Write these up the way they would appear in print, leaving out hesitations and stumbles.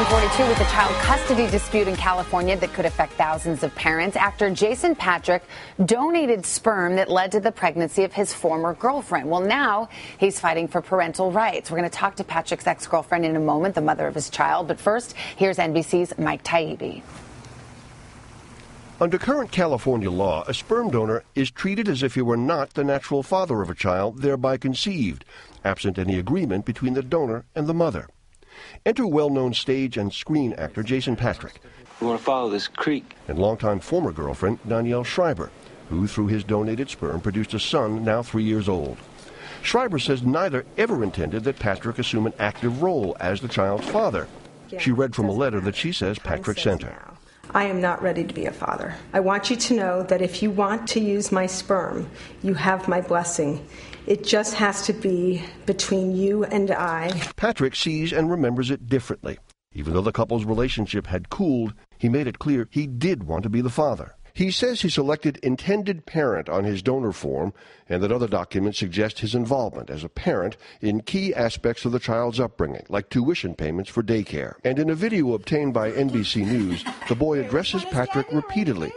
7:42 with a child custody dispute in California that could affect thousands of parents after Jason Patric donated sperm that led to the pregnancy of his former girlfriend. Well, now he's fighting for parental rights. We're going to talk to Patric's ex-girlfriend in a moment, the mother of his child. But first, here's NBC's Mike Taibbi. Under current California law, a sperm donor is treated as if he were not the natural father of a child thereby conceived, absent any agreement between the donor and the mother. Enter well-known stage and screen actor Jason Patric. We want to follow this creek. And longtime former girlfriend Danielle Schreiber, who through his donated sperm produced a son now 3 years old. Schreiber says neither ever intended that Patric assume an active role as the child's father. She read from a letter that she says Patric sent her. I am not ready to be a father. I want you to know that if you want to use my sperm, you have my blessing. It just has to be between you and I. Patric sees and remembers it differently. Even though the couple's relationship had cooled, he made it clear he did want to be the father. He says he selected intended parent on his donor form and that other documents suggest his involvement as a parent in key aspects of the child's upbringing, like tuition payments for daycare. And in a video obtained by NBC News, the boy addresses Patric repeatedly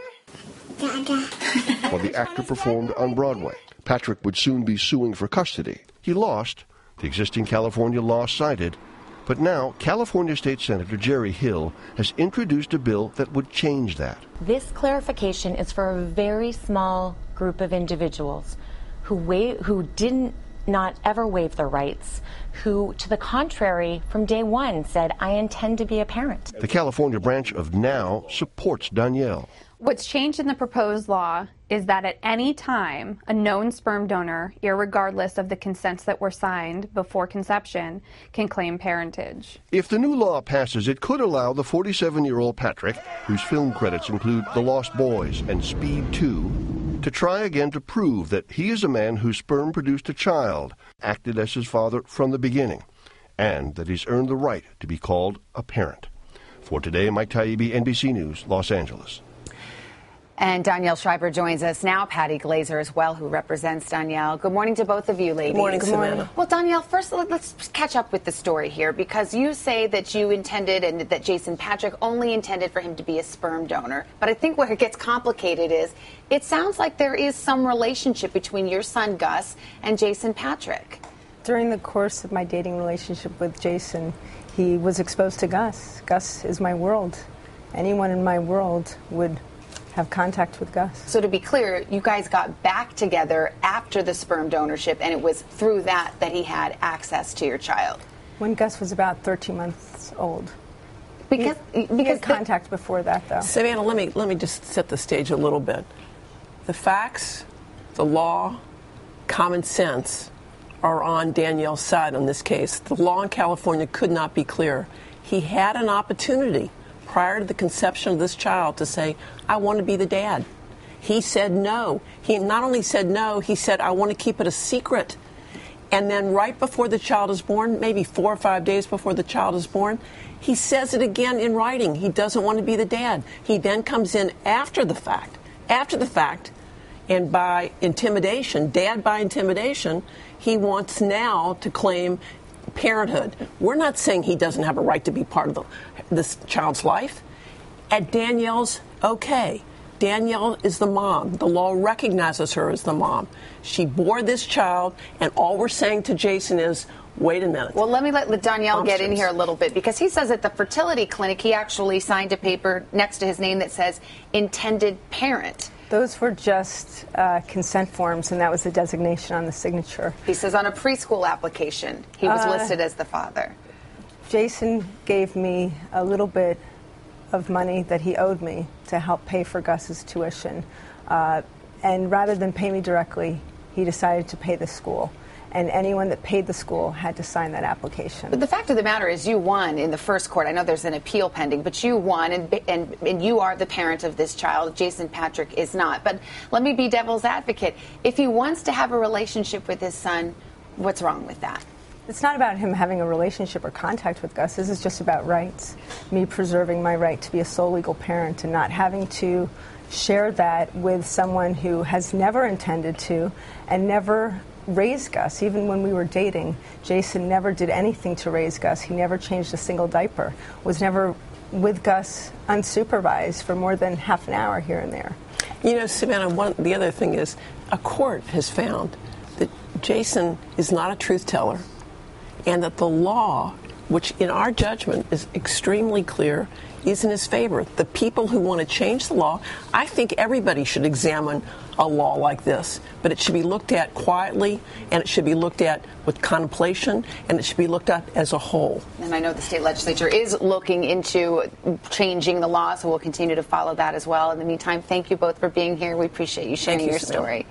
while the actor performed on Broadway. Patric would soon be suing for custody. He lost. The existing California law cited. But now, California State Senator Jerry Hill has introduced a bill that would change that. This clarification is for a very small group of individuals who did not ever waive their rights, who, to the contrary, from day one said, I intend to be a parent. The California branch of NOW supports Danielle. What's changed in the proposed law is that at any time, a known sperm donor, irregardless of the consents that were signed before conception, can claim parentage. If the new law passes, it could allow the 47-year-old Patric, whose film credits include The Lost Boys and Speed 2, to try again to prove that he is a man whose sperm produced a child, acted as his father from the beginning, and that he's earned the right to be called a parent. For today, Mike Taibbi, NBC News, Los Angeles. And Danielle Schreiber joins us now. Patty Glazer as well, who represents Danielle. Good morning to both of you, ladies. Good morning, Savannah. Well, Danielle, first let's catch up with the story here, because you say that you intended and that Jason Patric only intended for him to be a sperm donor. But I think where it gets complicated is it sounds like there is some relationship between your son, Gus, and Jason Patric. During the course of my dating relationship with Jason, he was exposed to Gus. Gus is my world. Anyone in my world would have contact with Gus. So to be clear, you guys got back together after the sperm donorship, and it was through that he had access to your child. When Gus was about 13 months old. Because he had contact before that, though. Savannah, let me just set the stage a little bit. The facts, the law, common sense are on Danielle's side on this case. The law in California could not be clearer. He had an opportunity prior to the conception of this child to say, I want to be the dad. He said no. He not only said no, he said, I want to keep it a secret. And then right before the child is born, maybe 4 or 5 days before the child is born, he says it again in writing. He doesn't want to be the dad. He then comes in after the fact, and by intimidation, dad by intimidation, he wants now to claim parenthood. We're not saying he doesn't have a right to be part of this child's life. At Danielle's, okay. Danielle is the mom. The law recognizes her as the mom. She bore this child, and all we're saying to Jason is, wait a minute. Well, let me let Danielle get in here a little bit, because he says at the fertility clinic he actually signed a paper next to his name that says intended parent. Those were just consent forms, and that was the designation on the signature. He says on a preschool application he was listed as the father. Jason gave me a little bit of money that he owed me to help pay for Gus's tuition. And rather than pay me directly, he decided to pay the school. And anyone that paid the school had to sign that application. But the fact of the matter is you won in the first court. I know there's an appeal pending, but you won, and you are the parent of this child. Jason Patric is not. But let me be devil's advocate. If he wants to have a relationship with his son, what's wrong with that? It's not about him having a relationship or contact with Gus. This is just about rights. Me preserving my right to be a sole legal parent and not having to share that with someone who has never intended to and never raise Gus. Even when we were dating, Jason never did anything to raise Gus. He never changed a single diaper, was never with Gus unsupervised for more than half an hour here and there. You know, Savannah, the other thing is a court has found that Jason is not a truth teller and that the law, which in our judgment is extremely clear, is in his favor. The people who want to change the law, I think everybody should examine a law like this, but it should be looked at quietly, and it should be looked at with contemplation, and it should be looked at as a whole. And I know the state legislature is looking into changing the law, so we'll continue to follow that as well. In the meantime, thank you both for being here. We appreciate you sharing your story.